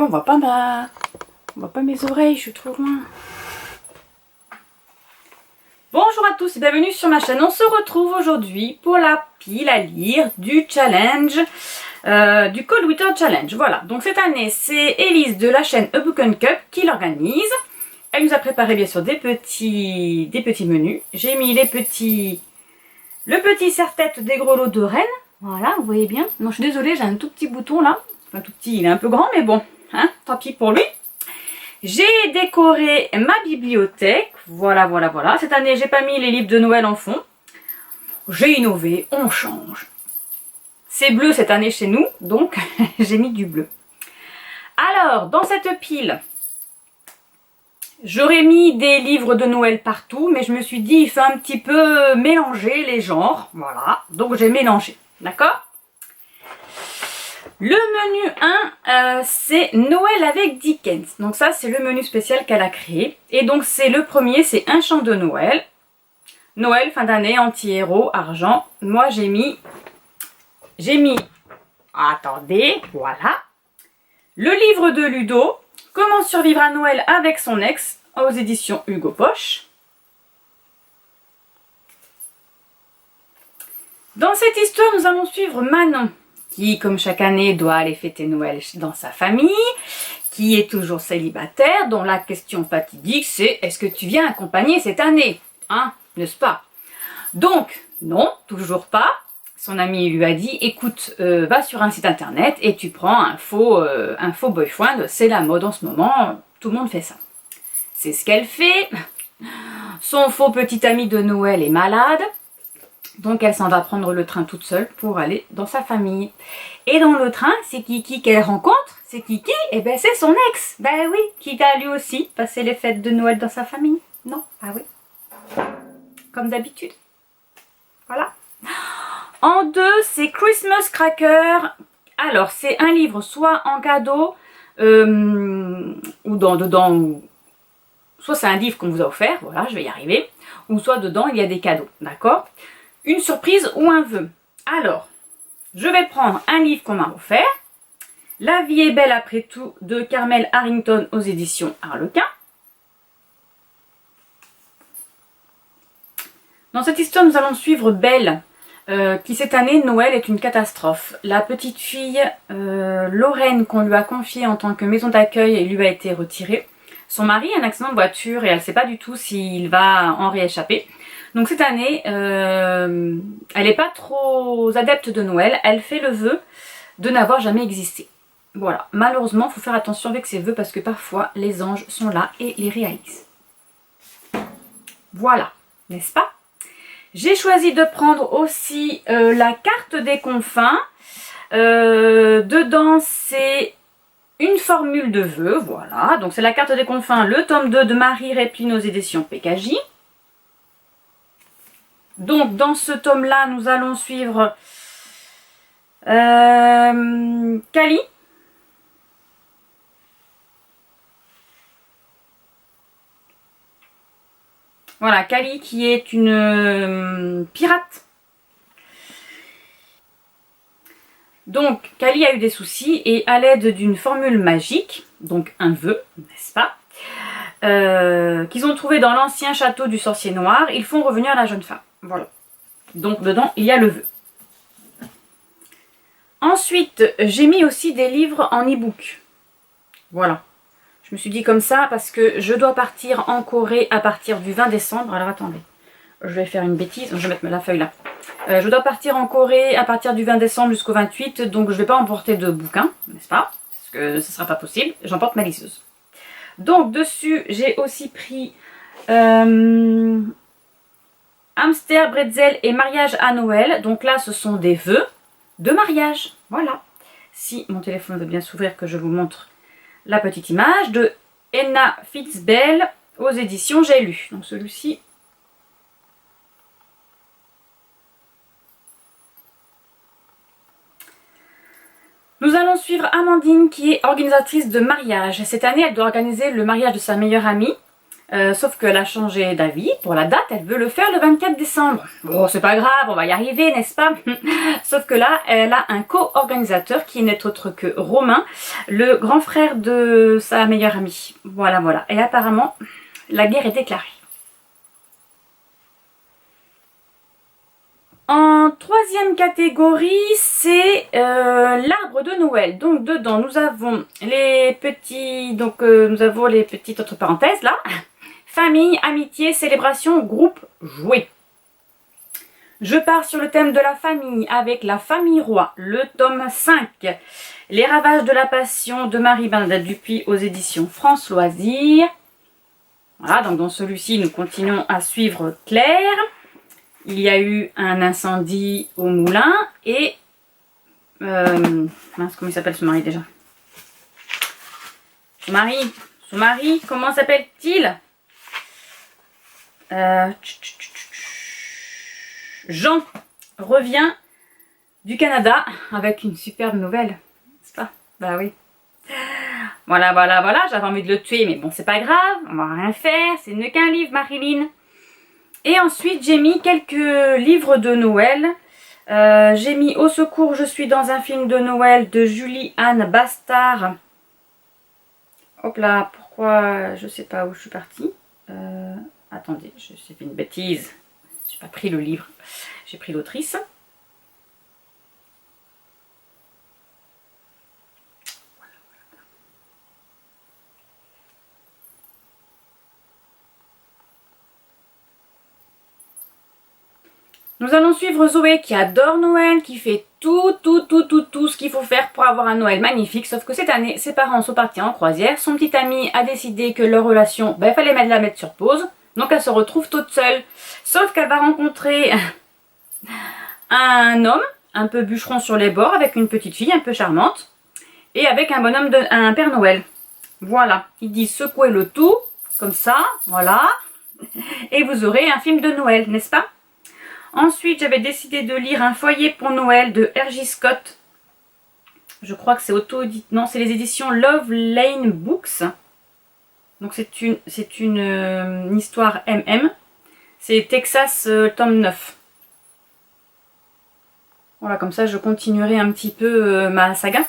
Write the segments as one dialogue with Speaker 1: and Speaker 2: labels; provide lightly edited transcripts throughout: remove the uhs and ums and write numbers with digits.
Speaker 1: on voit pas mes oreilles, je suis trop loin. Bonjour à tous et bienvenue sur ma chaîne. On se retrouve aujourd'hui pour la pile à lire du challenge, du Cold Winter Challenge. Voilà, donc cette année c'est Elise de la chaîne A Book and Cup qui l'organise. Elle nous a préparé bien sûr des petits menus. J'ai mis le petit serre-tête des grelots de Rennes. Voilà, vous voyez bien. Non, je suis désolée, j'ai un tout petit bouton là. Enfin, tout petit, il est un peu grand, mais bon, hein, tant pis pour lui. J'ai décoré ma bibliothèque. Voilà. Cette année, j'ai pas mis les livres de Noël en fond. J'ai innové, on change. C'est bleu cette année chez nous, donc j'ai mis du bleu. Alors, dans cette pile, j'aurais mis des livres de Noël partout, mais je me suis dit, il faut un petit peu mélanger les genres. Voilà, donc j'ai mélangé, d'accord? Le menu 1, c'est Noël avec Dickens. Donc ça, c'est le menu spécial qu'elle a créé. Et donc c'est le premier, c'est Un chant de Noël. Noël, fin d'année, anti-héros, argent. Moi, j'ai mis... Attendez, voilà. Le livre de Ludo, Comment survivre à Noël avec son ex, aux éditions Hugo Poche. Dans cette histoire, nous allons suivre Manon, qui, comme chaque année, doit aller fêter Noël dans sa famille, qui est toujours célibataire, dont la question fatidique, c'est « Est-ce que tu viens accompagner cette année ?» Hein, n'est-ce pas? Donc, non, toujours pas. Son ami lui a dit « Écoute, va sur un site internet et tu prends un faux boyfriend, c'est la mode en ce moment, tout le monde fait ça. » C'est ce qu'elle fait. Son faux petit ami de Noël est malade. Donc elle s'en va prendre le train toute seule pour aller dans sa famille. Et dans le train, c'est Kiki qu'elle rencontre. C'est Kiki, et ben c'est son ex. Ben oui, qui va lui aussi passer les fêtes de Noël dans sa famille. Non, ah oui. Comme d'habitude. Voilà. En 2, c'est Christmas Cracker. Alors, c'est un livre soit en cadeau, ou dedans, soit c'est un livre qu'on vous a offert, voilà, je vais y arriver, ou soit dedans il y a des cadeaux, d'accord? Une surprise ou un vœu. Alors, je vais prendre un livre qu'on m'a offert. La vie est belle après tout de Carmel Harrington aux éditions Harlequin. Dans cette histoire, nous allons suivre Belle, qui cette année, Noël est une catastrophe. La petite fille Lorraine qu'on lui a confiée en tant que maison d'accueil lui a été retirée. Son mari a un accident de voiture et elle ne sait pas du tout s'il va en rééchapper. Donc cette année, elle n'est pas trop adepte de Noël. Elle fait le vœu de n'avoir jamais existé. Voilà. Malheureusement, il faut faire attention avec ses vœux parce que parfois, les anges sont là et les réalisent. Voilà. N'est-ce pas? J'ai choisi de prendre aussi la carte des confins. Dedans, c'est une formule de vœux. Voilà. Donc c'est la carte des confins, le tome 2 de Marie Répline aux éditions PKJ. Donc, dans ce tome-là, nous allons suivre Kali. Voilà, Kali qui est une pirate. Donc, Kali a eu des soucis et à l'aide d'une formule magique, donc un vœu, n'est-ce pas, qu'ils ont trouvé dans l'ancien château du sorcier noir, ils font revenir la jeune femme. Voilà. Donc dedans, il y a le vœu. Ensuite, j'ai mis aussi des livres en e-book. Voilà. Je me suis dit comme ça parce que je dois partir en Corée à partir du 20 décembre. Alors attendez, je vais faire une bêtise. Je vais mettre la feuille là. Je dois partir en Corée à partir du 20 décembre jusqu'au 28. Donc je ne vais pas emporter de bouquins, n'est-ce pas? Parce que ce ne sera pas possible. J'emporte ma liseuse. Donc dessus, j'ai aussi pris... Hamster, bretzel et mariage à Noël. Donc là, ce sont des vœux de mariage. Voilà. Si mon téléphone veut bien s'ouvrir, que je vous montre la petite image de Enna Fitzbell aux éditions J'ai lu. Donc celui-ci. Nous allons suivre Amandine qui est organisatrice de mariage. Cette année, elle doit organiser le mariage de sa meilleure amie. Sauf qu'elle a changé d'avis pour la date, elle veut le faire le 24 décembre. Bon, c'est pas grave, on va y arriver, n'est-ce pas? Sauf que là, elle a un co-organisateur qui n'est autre que Romain, le grand frère de sa meilleure amie. Voilà, voilà. Et apparemment, la guerre est déclarée. En troisième catégorie, c'est l'arbre de Noël. Donc dedans, nous avons les petits, nous avons les petites entre parenthèses là. Famille, amitié, célébration, groupe, jouet. Je pars sur le thème de la famille avec La Famille Roi, le tome 5. Les ravages de la passion de Marie-Bernadette Dupuis aux éditions France Loisirs. Voilà, donc dans celui-ci, nous continuons à suivre Claire. Il y a eu un incendie au moulin et... mince, comment il s'appelle ce mari déjà? Son mari, comment s'appelle-t-il? Jean revient du Canada avec une superbe nouvelle, n'est-ce pas? Bah oui. Voilà, j'avais envie de le tuer, mais bon, c'est pas grave, on va rien faire, c'est ne qu'un livre, Marilyn. Et ensuite, j'ai mis quelques livres de Noël. J'ai mis Au secours, je suis dans un film de Noël de Julie-Anne Bastard. Hop là, pourquoi je sais pas où je suis partie. Attendez, j'ai fait une bêtise. J'ai pas pris le livre, j'ai pris l'autrice. Nous allons suivre Zoé qui adore Noël, qui fait tout ce qu'il faut faire pour avoir un Noël magnifique. Sauf que cette année, ses parents sont partis en croisière. Son petit ami a décidé que leur relation, il fallait la mettre sur pause. Donc elle se retrouve toute seule. Sauf qu'elle va rencontrer un homme, un peu bûcheron sur les bords, avec une petite fille un peu charmante. Et avec un bonhomme, un Père Noël. Voilà, ils disent secouez le tout, comme ça, voilà. Et vous aurez un film de Noël, n'est-ce pas? Ensuite, j'avais décidé de lire Un foyer pour Noël de R.J. Scott. Je crois que c'est auto-édité. Non, c'est les éditions Love Lane Books. Donc c'est une histoire MM. C'est Texas tome 9. Voilà, comme ça je continuerai un petit peu ma saga.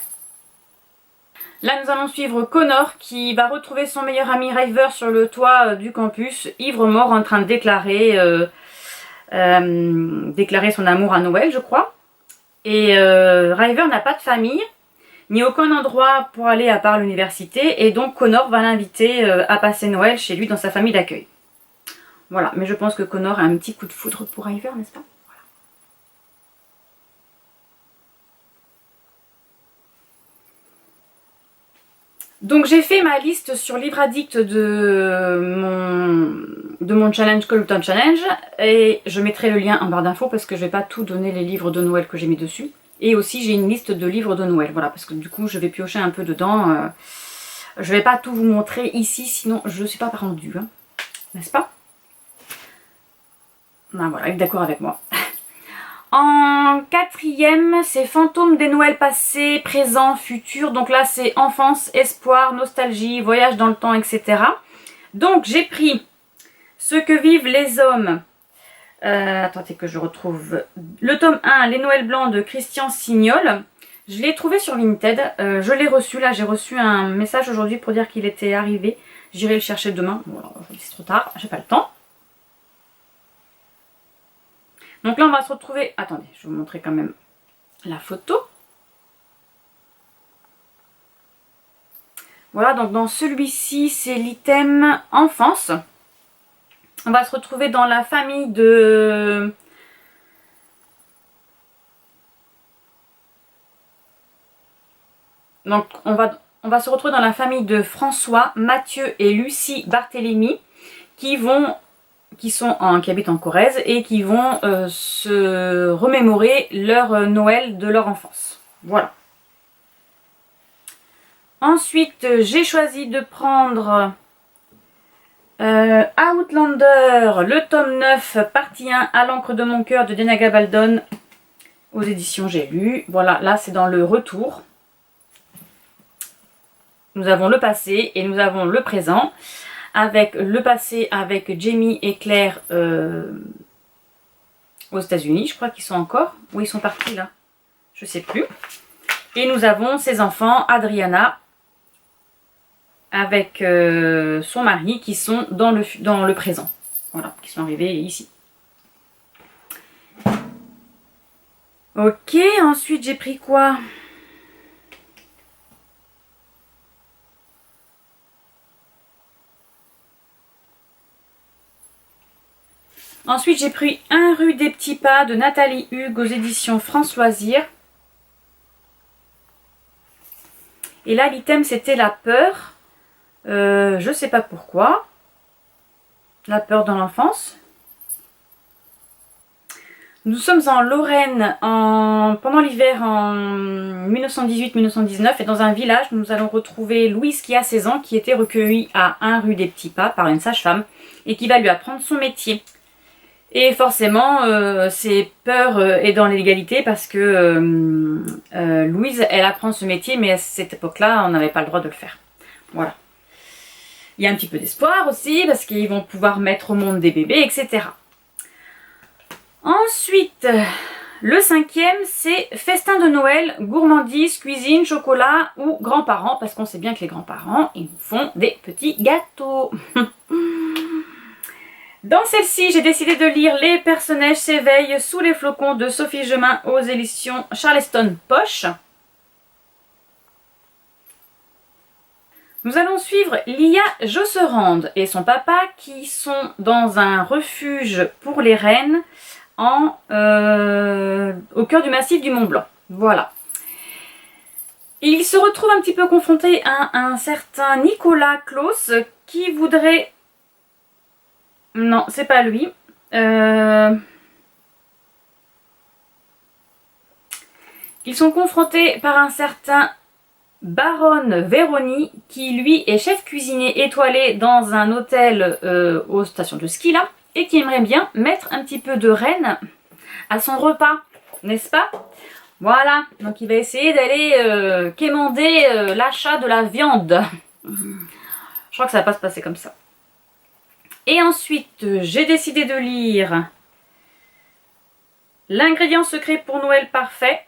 Speaker 1: Là, nous allons suivre Connor qui va retrouver son meilleur ami River sur le toit du campus, ivre mort en train de déclarer son amour à Noël, je crois. Et River n'a pas de famille, ni aucun endroit pour aller à part l'université, et donc Connor va l'inviter à passer Noël chez lui dans sa famille d'accueil. Voilà, mais je pense que Connor a un petit coup de foudre pour River, n'est-ce pas? Voilà. Donc j'ai fait ma liste sur Livre Addict de mon challenge Colton Challenge et je mettrai le lien en barre d'infos parce que je vais pas tout donner les livres de Noël que j'ai mis dessus. Et aussi j'ai une liste de livres de Noël, voilà, parce que du coup je vais piocher un peu dedans. Je vais pas tout vous montrer ici, sinon je ne suis pas rendue, hein, n'est-ce pas? Ben voilà, d'accord avec moi. En quatrième, c'est Fantômes des Noëls passés, présents, futurs. Donc là, c'est enfance, espoir, nostalgie, voyage dans le temps, etc. Donc, j'ai pris Ce que vivent les hommes. Attendez que je retrouve le tome 1, Les Noëls Blancs de Christian Signol. Je l'ai trouvé sur Vinted. Je l'ai reçu. Là, j'ai reçu un message aujourd'hui pour dire qu'il était arrivé. J'irai le chercher demain. Bon, c'est trop tard, j'ai pas le temps. Donc là, on va se retrouver... Attendez, je vais vous montrer quand même la photo. Voilà, donc dans celui-ci, c'est l'item enfance. On va se retrouver dans la famille de... Donc, on va se retrouver dans la famille de François, Mathieu et Lucie Barthélémy qui habitent en Corrèze et qui vont se remémorer leur Noël de leur enfance. Voilà. Ensuite, j'ai choisi de prendre Outlander, le tome 9, partie 1, À l'encre de mon cœur de Diana Gabaldon, aux éditions J'ai lu. Voilà, là c'est dans le retour. Nous avons le passé et nous avons le présent. avec le passé avec Jamie et Claire aux États-Unis. Je crois qu'ils sont encore. Où ils sont partis là? Je sais plus. Et nous avons ses enfants, Adriana, avec son mari, qui sont dans le présent. Voilà, qui sont arrivés ici. Ok, ensuite j'ai pris quoi? Ensuite j'ai pris Un rue des Petits Pas de Nathalie Hugues aux éditions France Loisirs. Et là l'item c'était la peur. Je sais pas pourquoi. La peur dans l'enfance. Nous sommes en Lorraine pendant l'hiver en 1918-1919 et dans un village nous allons retrouver Louise qui a 16 ans qui était recueillie à Un rue des Petits Pas par une sage-femme et qui va lui apprendre son métier. Et forcément c'est peur et dans l'illégalité parce que Louise elle apprend ce métier mais à cette époque-là on n'avait pas le droit de le faire. Voilà. Il y a un petit peu d'espoir aussi parce qu'ils vont pouvoir mettre au monde des bébés, etc. Ensuite, le 5e, c'est festin de Noël, gourmandise, cuisine, chocolat ou grands-parents, parce qu'on sait bien que les grands-parents, ils nous font des petits gâteaux. Dans celle-ci, j'ai décidé de lire Les personnages s'éveillent sous les flocons de Sophie Gemin aux éditions Charleston Poche. Nous allons suivre Lia Josserand et son papa qui sont dans un refuge pour les rennes au cœur du massif du Mont Blanc. Voilà. Il se retrouve un petit peu confronté à un certain Nicolas Claus qui voudrait... Non, c'est pas lui. Ils sont confrontés par un certain Baronne Véroni qui lui est chef cuisinier étoilé dans un hôtel aux stations de ski là. Et qui aimerait bien mettre un petit peu de rennes à son repas, n'est-ce pas? Voilà, donc il va essayer d'aller quémander l'achat de la viande. Je crois que ça va pas se passer comme ça. Et ensuite, j'ai décidé de lire L'ingrédient secret pour Noël parfait,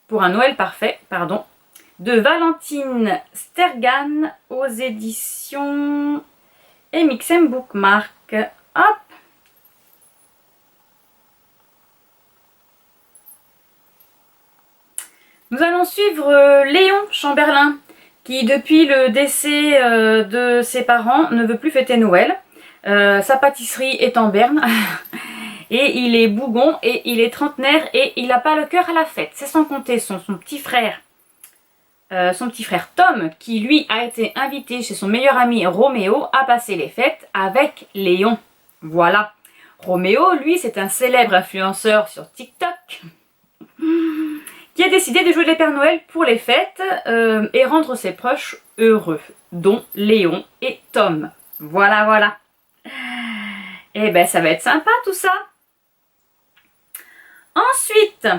Speaker 1: pour un Noël parfait, pardon, de Valentine Stergan aux éditions MXM Bookmark. Hop. Nous allons suivre Léon Chamberlain qui depuis le décès de ses parents ne veut plus fêter Noël. Sa pâtisserie est en berne et il est bougon et il est trentenaire et il n'a pas le cœur à la fête. C'est sans compter son petit frère Tom qui lui a été invité chez son meilleur ami Roméo à passer les fêtes avec Léon. Voilà. Roméo, lui, c'est un célèbre influenceur sur TikTok qui a décidé de jouer les Pères Noël pour les fêtes et rendre ses proches heureux, dont Léon et Tom. Voilà, voilà. Et ben, ça va être sympa tout ça. Ensuite,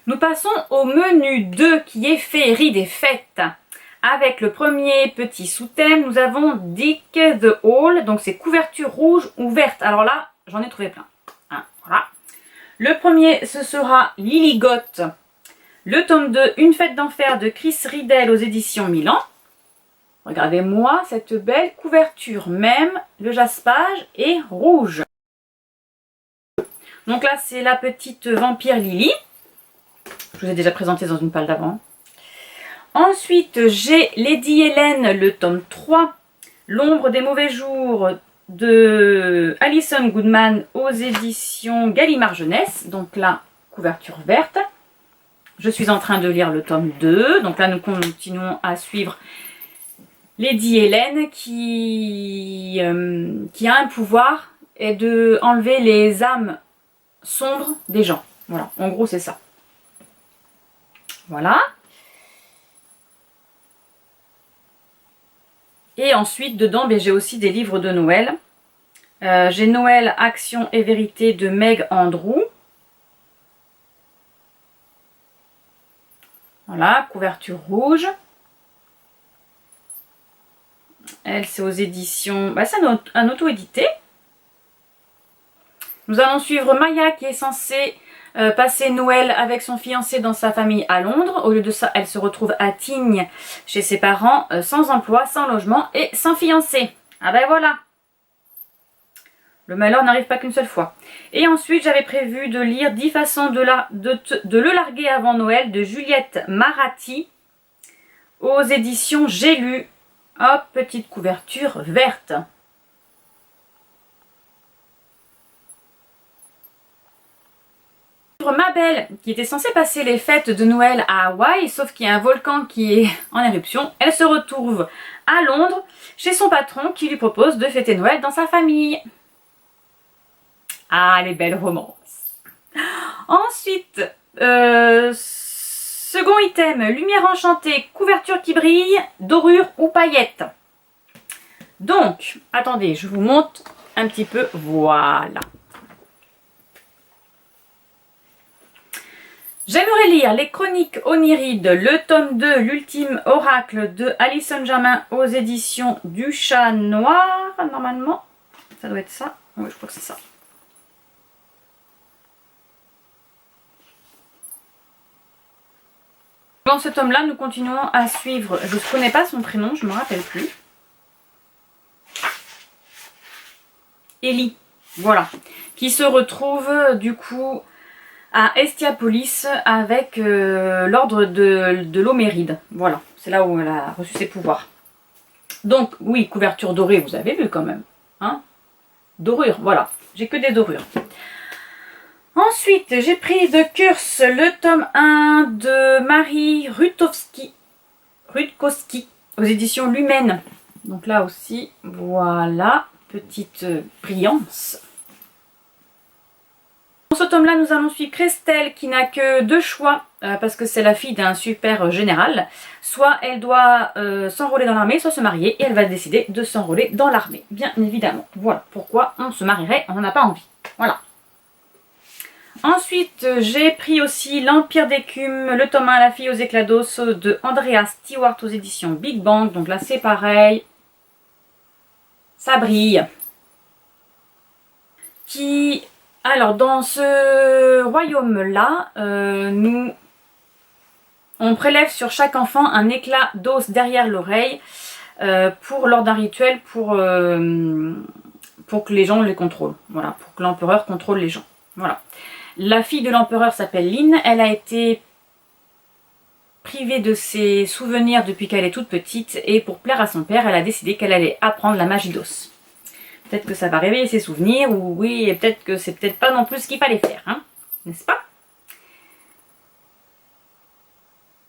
Speaker 1: nous passons au menu 2 qui est Féerie des fêtes. Avec le premier petit sous-thème, nous avons Dick the Hall, donc c'est couverture rouge ou verte. Alors là, j'en ai trouvé plein. Hein, voilà. Le premier, ce sera Lily Goth. Le tome 2, Une fête d'enfer de Chris Riddell aux éditions Milan. Regardez-moi cette belle couverture, même le jaspage est rouge. Donc là, c'est la petite vampire Lily. Je vous ai déjà présenté dans une palle d'avant. Ensuite, j'ai Lady Hélène, le tome 3, L'ombre des mauvais jours de Alison Goodman aux éditions Gallimard Jeunesse. Donc là, couverture verte. Je suis en train de lire le tome 2. Donc là, nous continuons à suivre Lady Hélène qui a un pouvoir et de enlever les âmes sombres des gens. Voilà, en gros, c'est ça. Voilà. Et ensuite, dedans, ben, j'ai aussi des livres de Noël. J'ai Noël, Action et Vérité de Meg Andrew. Voilà, couverture rouge. Elle, c'est aux éditions... Bah, c'est un auto-édité. Nous allons suivre Maya qui est censée passer Noël avec son fiancé dans sa famille à Londres. Au lieu de ça, elle se retrouve à Tignes chez ses parents, sans emploi, sans logement et sans fiancé. Ah ben voilà. Le malheur n'arrive pas qu'une seule fois. Et ensuite, j'avais prévu de lire 10 façons de le larguer avant Noël de Juliette Maratti aux éditions J'ai lu. Hop, petite couverture verte. Ma belle, qui était censée passer les fêtes de Noël à Hawaï, sauf qu'il y a un volcan qui est en éruption, elle se retrouve à Londres chez son patron qui lui propose de fêter Noël dans sa famille. Ah, les belles romances. Ensuite, second item, lumière enchantée, couverture qui brille, dorure ou paillettes. Donc, attendez, je vous montre un petit peu, voilà. J'aimerais lire les chroniques onirides, le tome 2, l'ultime oracle de Alison Jamin aux éditions du Chat Noir, normalement. Ça doit être ça. Oui, je crois que c'est ça. Dans ce tome-là, nous continuons à suivre, je ne connais pas son prénom, je ne me rappelle plus. Ellie, voilà, qui se retrouve du coup à Estiapolis avec l'ordre de l'Homéride. Voilà, c'est là où elle a reçu ses pouvoirs. Donc, oui, couverture dorée, vous avez vu quand même. Hein, dorure, voilà, j'ai que des dorures. Ensuite, j'ai pris de Curse le tome 1 de Marie Rutkowski aux éditions Lumen. Donc là aussi, voilà, petite brillance. Dans ce tome-là, nous allons suivre Christelle qui n'a que deux choix parce que c'est la fille d'un super général. Soit elle doit s'enrôler dans l'armée, soit se marier et elle va décider de s'enrôler dans l'armée, bien évidemment. Voilà pourquoi on se marierait, on n'en a pas envie. Voilà. Ensuite, j'ai pris aussi l'Empire d'écume, le tome 1, La fille aux éclats d'os de Andrea Stewart aux éditions Big Bang. Donc là, c'est pareil. Ça brille. Alors, dans ce royaume-là, on prélève sur chaque enfant un éclat d'os derrière l'oreille lors d'un rituel pour que les gens les contrôlent. Voilà, pour que l'empereur contrôle les gens. Voilà. La fille de l'empereur s'appelle Lynn. Elle a été privée de ses souvenirs depuis qu'elle est toute petite et pour plaire à son père, elle a décidé qu'elle allait apprendre la magie d'os. Peut-être que ça va réveiller ses souvenirs ou oui, peut-être que c'est peut-être pas non plus ce qu'il fallait faire, hein, n'est-ce pas?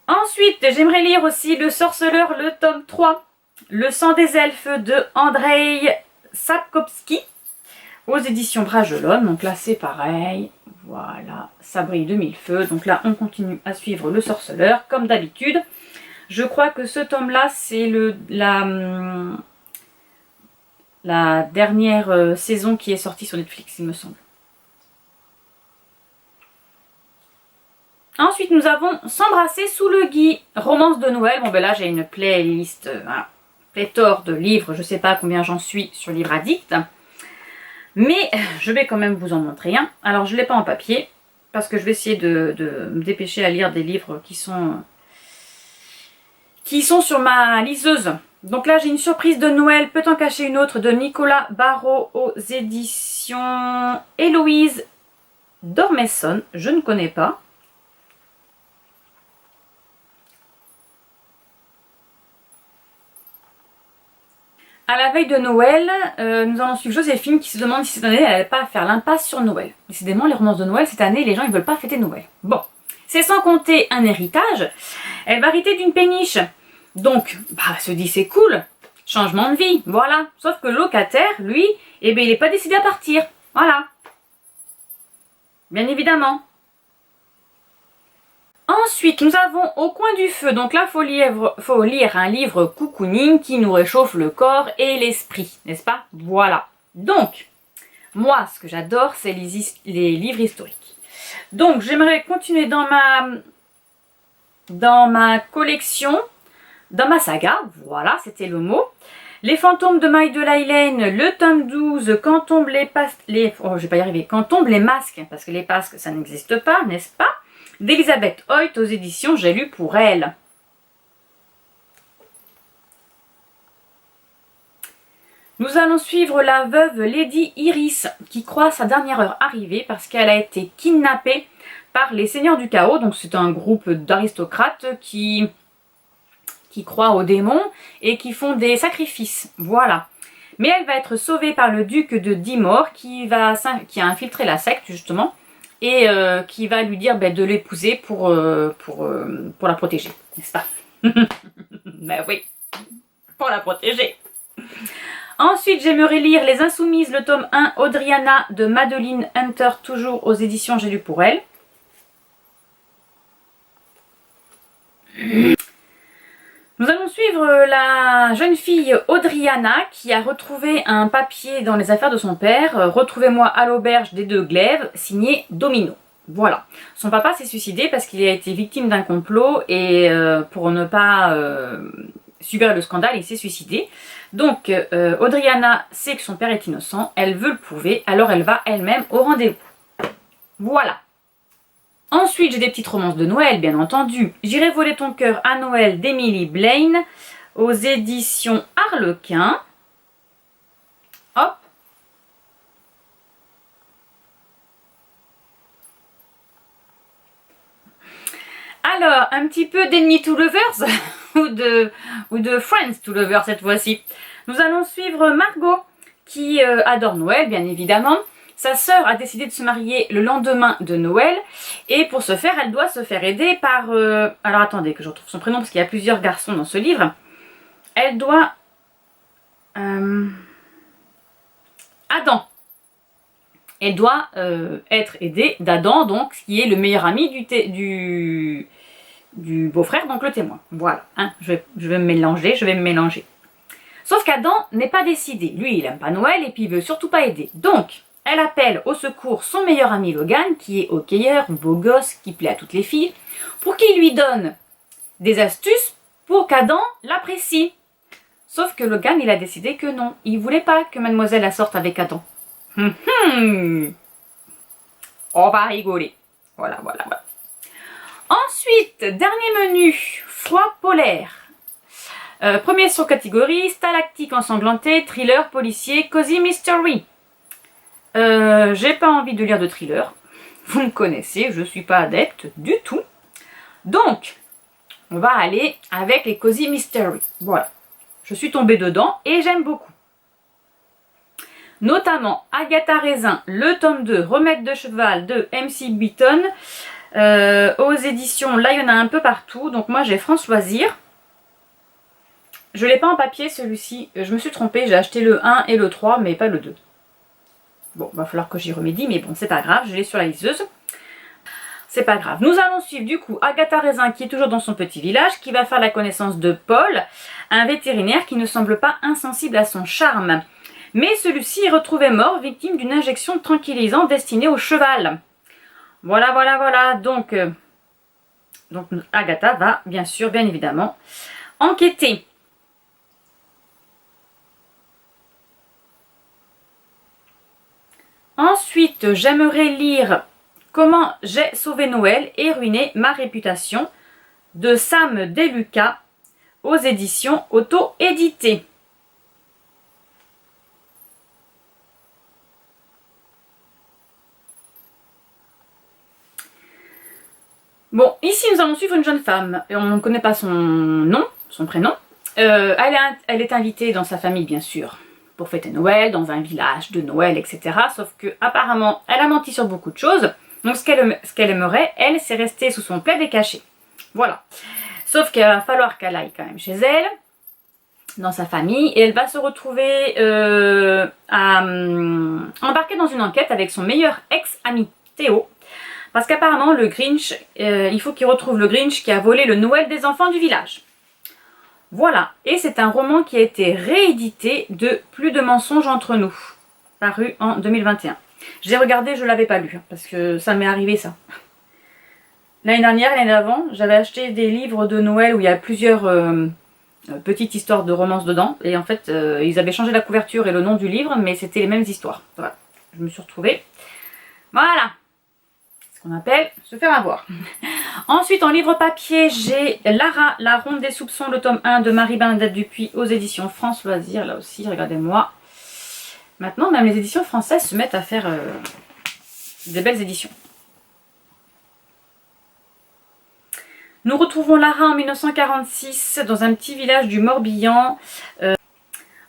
Speaker 1: Ensuite, j'aimerais lire aussi Le Sorceleur, le tome 3, Le sang des elfes de Andrzej Sapkowski aux éditions Bragelonne. Donc là, c'est pareil. Voilà, ça brille de mille feux. Donc là, on continue à suivre Le Sorceleur, comme d'habitude. Je crois que ce tome-là, c'est la dernière saison qui est sortie sur Netflix, il me semble. Ensuite, nous avons S'embrasser sous le gui, romance de Noël. Bon, ben là, j'ai une playlist, pléthore de livres. Je ne sais pas combien j'en suis sur Livre Addict. Mais je vais quand même vous en montrer un. Alors, je ne l'ai pas en papier, parce que je vais essayer de me dépêcher à lire des livres qui sont sur ma liseuse. Donc là, j'ai une surprise de Noël, Peut en cacher une autre, de Nicolas Barrault aux éditions Héloïse Dormesson. Je ne connais pas. À la veille de Noël, nous allons suivre Joséphine qui se demande si cette année, elle n'allait pas faire l'impasse sur Noël. Décidément, les romances de Noël, cette année, les gens ils veulent pas fêter Noël. Bon, c'est sans compter un héritage. Elle va hériter d'une péniche. Donc, elle se dit c'est cool, changement de vie, voilà. Sauf que le locataire, lui, il n'est pas décidé à partir. Voilà. Bien évidemment. Ensuite, nous avons Au coin du feu. Donc là, faut lire un livre cocooning qui nous réchauffe le corps et l'esprit, n'est-ce pas? Voilà. Donc, moi, ce que j'adore, c'est les livres historiques. Donc, j'aimerais continuer dans ma collection, dans ma saga, voilà, c'était le mot. Les fantômes de Maï de Lailène, le tome 12, quand tombent oh, je vais pas y arriver, quand tombent les masques, parce que les masques, ça n'existe pas, n'est-ce pas? D'Elisabeth Hoyt aux éditions J'ai lu pour elle. Nous allons suivre la veuve Lady Iris, qui croit sa dernière heure arrivée parce qu'elle a été kidnappée par les Seigneurs du Chaos. Donc c'est un groupe d'aristocrates qui croient aux démons et qui font des sacrifices. Voilà. Mais elle va être sauvée par le duc de Dimor qui a infiltré la secte justement et qui va lui dire de l'épouser pour la protéger, n'est-ce pas? Ben oui, pour la protéger. Ensuite, j'aimerais lire Les Insoumises, le tome 1, Audriana de Madeline Hunter, toujours aux éditions J'ai lu pour elle. Nous allons suivre la jeune fille Audriana qui a retrouvé un papier dans les affaires de son père, Retrouvez-moi à l'auberge des Deux Glaives, signé Domino. Voilà. Son papa s'est suicidé parce qu'il a été victime d'un complot et pour ne pas subir le scandale, il s'est suicidé. Donc, Audriana sait que son père est innocent, elle veut le prouver, alors elle va elle-même au rendez-vous. Voilà. Ensuite, j'ai des petites romances de Noël, bien entendu. J'irai voler ton cœur à Noël d'Emily Blaine, aux éditions Harlequin. Hop. Alors, un petit peu d'Enemy to Lovers ou de Friends to Lovers cette fois-ci. Nous allons suivre Margot qui adore Noël, bien évidemment. Sa sœur a décidé de se marier le lendemain de Noël et pour ce faire, elle doit se faire aider par... alors attendez que je retrouve son prénom parce qu'il y a plusieurs garçons dans ce livre. Elle doit... Adam. Elle doit être aidée d'Adam, donc qui est le meilleur ami du beau-frère, donc le témoin. Voilà, hein, je vais me mélanger, Sauf qu'Adam n'est pas décidé. Lui, il n'aime pas Noël et puis il veut surtout pas aider. Donc, elle appelle au secours son meilleur ami Logan, qui est hockeyeur, beau gosse, qui plaît à toutes les filles, pour qu'il lui donne des astuces pour qu'Adam l'apprécie. Sauf que Logan, il a décidé que non. Il voulait pas que mademoiselle la sorte avec Adam. On va rigoler. Voilà. Ensuite, dernier menu, froid polaire. Premier sur catégorie, stalactique ensanglanté, thriller, policier, cozy mystery. J'ai pas envie de lire de thriller. Vous me connaissez, je suis pas adepte du tout. Donc, on va aller avec les cozy mystery. Voilà. Je suis tombée dedans et j'aime beaucoup. Notamment Agatha Raisin, le tome 2, Remède de cheval de MC Beaton. Aux éditions, là il y en a un peu partout. Donc moi j'ai France Loisirs. Je ne l'ai pas en papier celui-ci. Je me suis trompée, j'ai acheté le 1 et le 3 mais pas le 2. Bon, va falloir que j'y remédie, mais bon, c'est pas grave, je l'ai sur la liseuse. C'est pas grave. Nous allons suivre du coup Agatha Raisin qui est toujours dans son petit village, qui va faire la connaissance de Paul, un vétérinaire qui ne semble pas insensible à son charme. Mais celui-ci est retrouvé mort, victime d'une injection tranquillisante destinée au cheval. Voilà. Donc Agatha va bien évidemment, enquêter. Ensuite, j'aimerais lire Comment j'ai sauvé Noël et ruiné ma réputation de Sam Deluca aux éditions auto-éditées. Bon, ici nous allons suivre une jeune femme. On ne connaît pas son nom, son prénom. Elle est invitée dans sa famille, bien sûr, pour fêter Noël, dans un village de Noël, etc. Sauf que apparemment, elle a menti sur beaucoup de choses. Donc ce qu'elle aimerait, elle, c'est rester sous son plaid et caché. Voilà. Sauf qu'il va falloir qu'elle aille quand même chez elle, dans sa famille, et elle va se retrouver embarquée dans une enquête avec son meilleur ex-ami, Théo. Parce qu'apparemment, le Grinch, il faut qu'il retrouve le Grinch qui a volé le Noël des enfants du village. Voilà, et c'est un roman qui a été réédité de Plus de mensonges entre nous, paru en 2021. J'ai regardé, je ne l'avais pas lu, parce que ça m'est arrivé ça. L'année dernière, l'année d'avant, j'avais acheté des livres de Noël où il y a plusieurs petite histoire de romance dedans. Et en fait, ils avaient changé la couverture et le nom du livre, mais c'était les mêmes histoires. Voilà, je me suis retrouvée. Voilà, ce qu'on appelle se faire avoir. Ensuite, en livre papier, j'ai Lara, la ronde des soupçons, le tome 1 de Marie-Bernadette Dupuis aux éditions France Loisirs. Là aussi, regardez-moi. Maintenant, même les éditions françaises se mettent à faire des belles éditions. Nous retrouvons Lara en 1946 dans un petit village du Morbihan.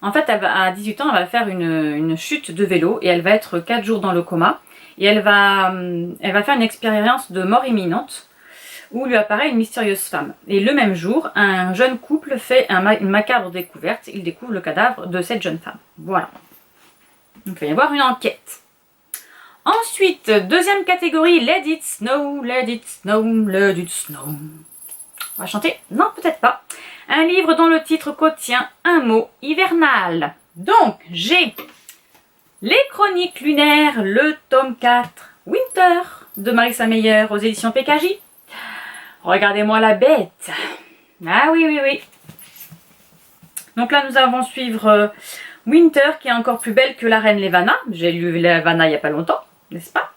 Speaker 1: En fait, à 18 ans, elle va faire une chute de vélo et elle va être 4 jours dans le coma. Et elle va faire une expérience de mort imminente où lui apparaît une mystérieuse femme. Et le même jour, un jeune couple fait une macabre découverte. Il découvre le cadavre de cette jeune femme. Voilà. Donc, il va y avoir une enquête. Ensuite, deuxième catégorie, Let It Snow, Let It Snow, Let It Snow. On va chanter? Non, peut-être pas. Un livre dont le titre contient un mot hivernal. Donc, j'ai Les Chroniques lunaires, le tome 4, Winter, de Marissa Meyer aux éditions PKJ. Regardez-moi la bête. Ah oui, oui, oui. Donc là, nous allons suivre Winter, qui est encore plus belle que la reine Levana. J'ai lu Levana il n'y a pas longtemps, n'est-ce pas?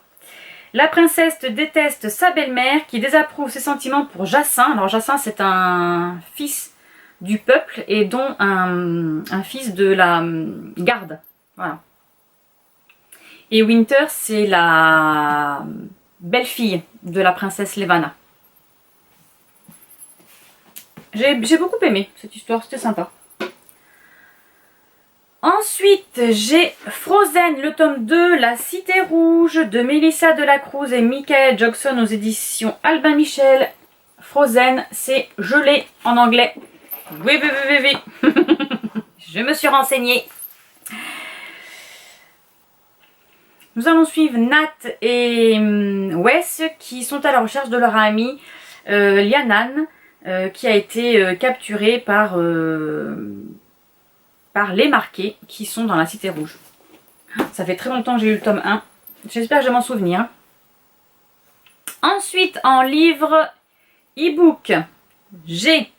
Speaker 1: La princesse déteste sa belle-mère qui désapprouve ses sentiments pour Jacin. Alors Jacin, c'est un fils du peuple et dont un fils de la garde. Voilà. Et Winter, c'est la belle-fille de la princesse Levana. J'ai beaucoup aimé cette histoire, c'était sympa. Ensuite, j'ai Frozen, le tome 2, La Cité Rouge, de Melissa Delacruz et Michael Jackson aux éditions Albin Michel. Frozen, c'est gelé en anglais. Oui, oui, oui, oui, oui. Je me suis renseignée. Nous allons suivre Nat et Wes qui sont à la recherche de leur amie Lianan qui a été capturée par les marqués qui sont dans la Cité Rouge. Ça fait très longtemps que j'ai eu le tome 1. J'espère que je vais m'en souvenir. Ensuite, en livre e-book, j'ai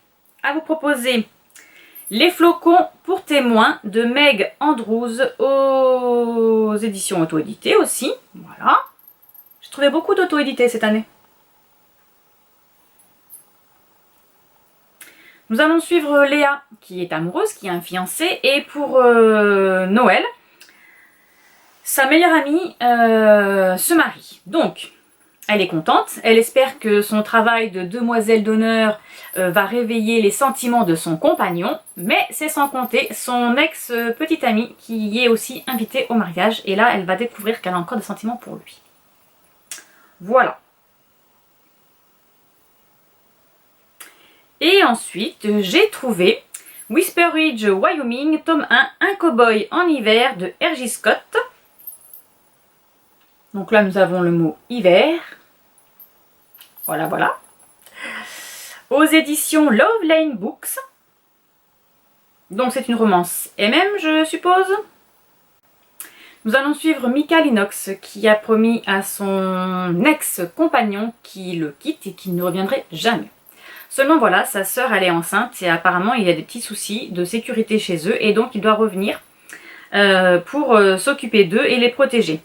Speaker 1: à vous proposer Les Flocons pour témoins de Meg Andrews aux éditions auto-éditées aussi. Voilà. J'ai trouvé beaucoup d'auto-édités cette année. Nous allons suivre Léa, qui est amoureuse, qui a un fiancé, et pour Noël, sa meilleure amie se marie. Donc, elle est contente, elle espère que son travail de demoiselle d'honneur va réveiller les sentiments de son compagnon, mais c'est sans compter son ex-petite amie qui est aussi invitée au mariage, et là, elle va découvrir qu'elle a encore des sentiments pour lui. Voilà. Et ensuite, j'ai trouvé Whisper Ridge, Wyoming, tome 1, Un cow-boy en hiver de R.J. Scott. Donc là, nous avons le mot hiver. Voilà, voilà. Aux éditions Love Lane Books. Donc c'est une romance MM, je suppose. Nous allons suivre Mika Lennox qui a promis à son ex-compagnon qui le quitte et qu'il ne reviendrait jamais. Seulement voilà, sa sœur elle est enceinte et apparemment il y a des petits soucis de sécurité chez eux et donc il doit revenir pour s'occuper d'eux et les protéger.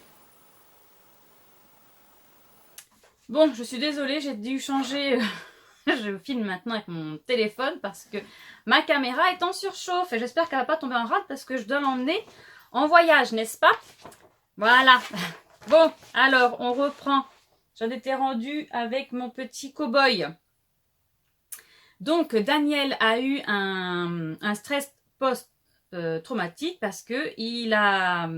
Speaker 1: Bon, je suis désolée, j'ai dû changer, je filme maintenant avec mon téléphone parce que ma caméra est en surchauffe et j'espère qu'elle ne va pas tomber en rade parce que je dois l'emmener en voyage, n'est-ce pas? Voilà. Bon, alors on reprend. J'en étais rendue avec mon petit cow-boy. Donc, Daniel a eu un stress post-traumatique parce que il a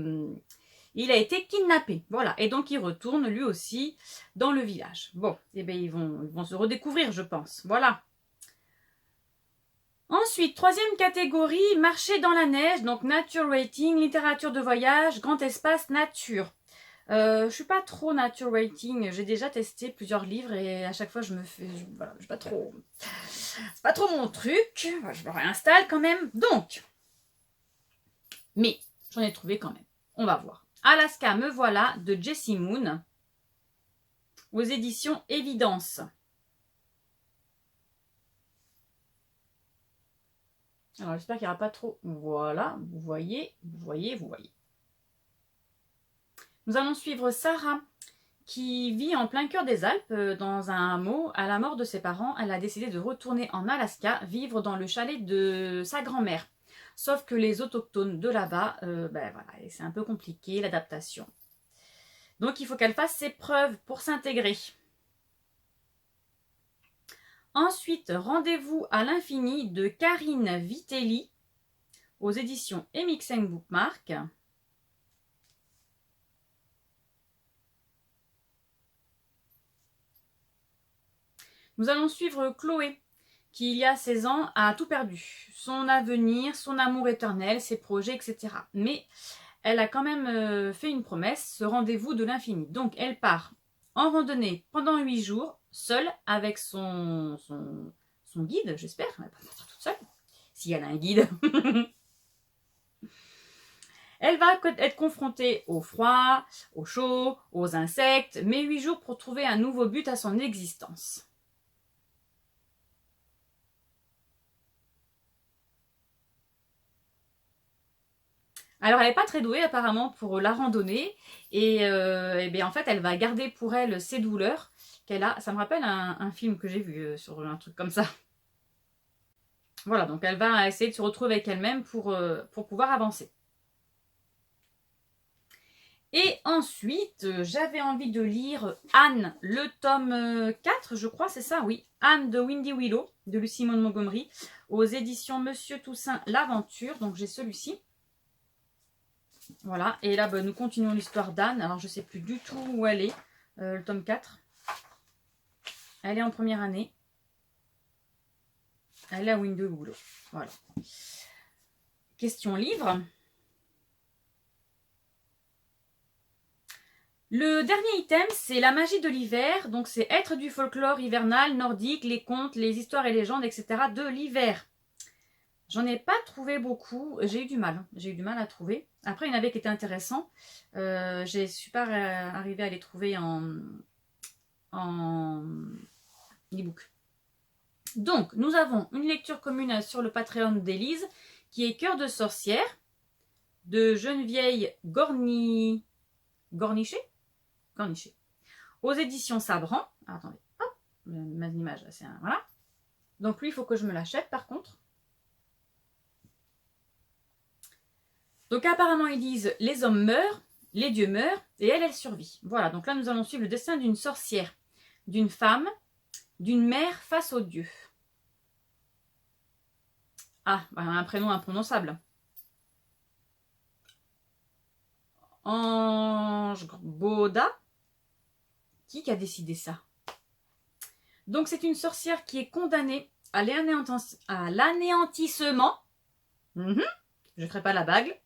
Speaker 1: été kidnappé. Voilà. Et donc, il retourne lui aussi dans le village. Bon, eh bien, ils vont se redécouvrir, je pense. Voilà. Ensuite, troisième catégorie, marcher dans la neige. Donc, nature rating, littérature de voyage, grand espace, nature. Je suis pas trop nature rating, j'ai déjà testé plusieurs livres et à chaque fois je me fais, voilà, je suis pas trop, c'est pas trop mon truc, je me réinstalle quand même, donc, mais j'en ai trouvé quand même, on va voir. Alaska, me voilà, de Jessie Moon, aux éditions Évidence. Alors j'espère qu'il n'y aura pas trop... Voilà, vous voyez, vous voyez, vous voyez. Nous allons suivre Sarah, qui vit en plein cœur des Alpes, dans un hameau. À la mort de ses parents, elle a décidé de retourner en Alaska, vivre dans le chalet de sa grand-mère. Sauf que les autochtones de là-bas, ben voilà, c'est un peu compliqué l'adaptation. Donc il faut qu'elle fasse ses preuves pour s'intégrer. Ensuite, Rendez-vous à l'infini de Karine Vitelli aux éditions Emixen Bookmark. Nous allons suivre Chloé, qui il y a 16 ans a tout perdu. Son avenir, son amour éternel, ses projets, etc. Mais elle a quand même fait une promesse, ce rendez-vous de l'infini. Donc elle part en randonnée pendant 8 jours, seule, avec son guide, j'espère. Elle ne va pas partir toute seule, si elle a un guide. Elle va être confrontée au froid, au chaud, aux insectes, mais 8 jours pour trouver un nouveau but à son existence. Alors, elle n'est pas très douée apparemment pour la randonnée et bien, en fait, elle va garder pour elle ses douleurs qu'elle a. Ça me rappelle un film que j'ai vu sur un truc comme ça. Voilà, donc elle va essayer de se retrouver avec elle-même pour pouvoir avancer. Et ensuite, j'avais envie de lire Anne, le tome 4, je crois, c'est ça, oui. Anne de Windy Willow, de Lucy Maud Montgomery, aux éditions Monsieur Toussaint l'Aventure. Donc j'ai celui-ci. Voilà, et là, nous continuons l'histoire d'Anne. Alors, je ne sais plus du tout où elle est, le tome 4. Elle est en première année. Elle est à Windy Willow. Voilà. Question livre. Le dernier item, c'est la magie de l'hiver. Donc, c'est être du folklore hivernal, nordique, les contes, les histoires et légendes, etc. de l'hiver. J'en ai pas trouvé beaucoup. J'ai eu du mal. J'ai eu du mal à trouver. Après, il y en avait qui étaient intéressants. Je suis pas arrivée à les trouver en e-book. Donc, nous avons une lecture commune sur le Patreon d'Élise, qui est Cœur de sorcière, de Geneviève Gornichet, aux éditions Sabran. Ah, attendez, hop, ma image, c'est un, voilà. Donc lui, il faut que je me l'achète par contre. Donc apparemment, ils disent les hommes meurent, les dieux meurent, et elle survit. Voilà, donc là, nous allons suivre le destin d'une sorcière, d'une femme, d'une mère face aux dieux. Ah, un prénom imprononçable. Ange Boda. Qui a décidé ça? Donc c'est une sorcière qui est condamnée à l'anéantissement. Je ne ferai pas la blague.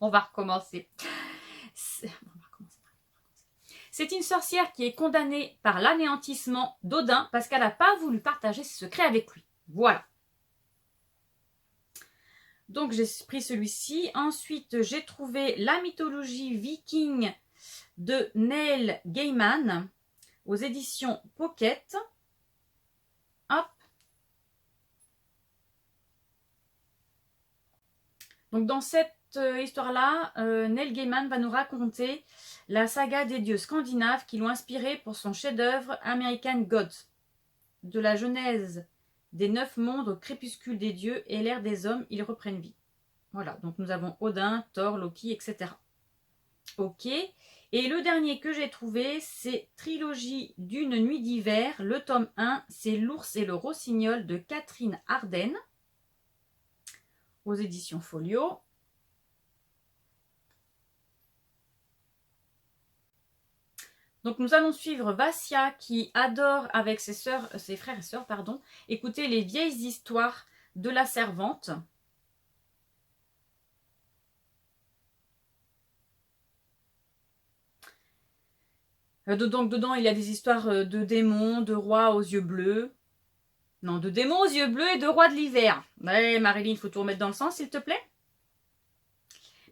Speaker 1: On va recommencer. C'est une sorcière qui est condamnée par l'anéantissement d'Odin parce qu'elle n'a pas voulu partager ses secrets avec lui. Voilà. Donc j'ai pris celui-ci. Ensuite, j'ai trouvé la mythologie viking de Neil Gaiman aux éditions Pocket. Hop. Donc dans cette histoire-là, Neil Gaiman va nous raconter la saga des dieux scandinaves qui l'ont inspiré pour son chef-d'œuvre American Gods. De la genèse des 9 mondes au crépuscule des dieux et l'ère des hommes, ils reprennent vie. Voilà, donc nous avons Odin, Thor, Loki, etc. Ok. Et le dernier que j'ai trouvé, c'est Trilogie d'une nuit d'hiver. Le tome 1, c'est L'ours et le rossignol de Catherine Arden, aux éditions Folio. Donc nous allons suivre Vassia qui adore avec ses frères et sœurs, écouter les vieilles histoires de la servante. Donc dedans, il y a des histoires de démons, de rois aux yeux bleus. Non, de démons aux yeux bleus et de rois de l'hiver. Ouais, Marilyn, il faut tout remettre dans le sens, s'il te plaît.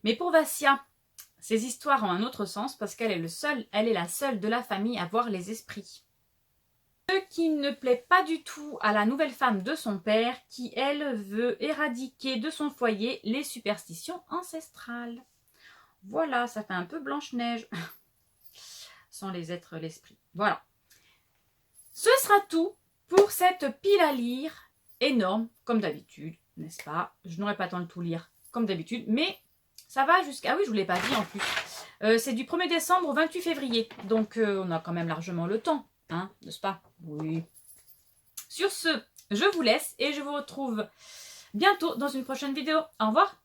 Speaker 1: Mais pour Vassia, ces histoires ont un autre sens parce qu'elle est la seule de la famille à voir les esprits. Ce qui ne plaît pas du tout à la nouvelle femme de son père, qui elle veut éradiquer de son foyer les superstitions ancestrales. Voilà, ça fait un peu Blanche-Neige, sans les êtres l'esprit. Voilà. Ce sera tout pour cette pile à lire énorme, comme d'habitude, n'est-ce pas? Je n'aurai pas le temps de tout lire, comme d'habitude, mais ça va jusqu'à... Ah oui, je ne vous l'ai pas dit en plus. C'est du 1er décembre au 28 février, donc on a quand même largement le temps, hein, n'est-ce pas? Oui. Sur ce, je vous laisse et je vous retrouve bientôt dans une prochaine vidéo. Au revoir!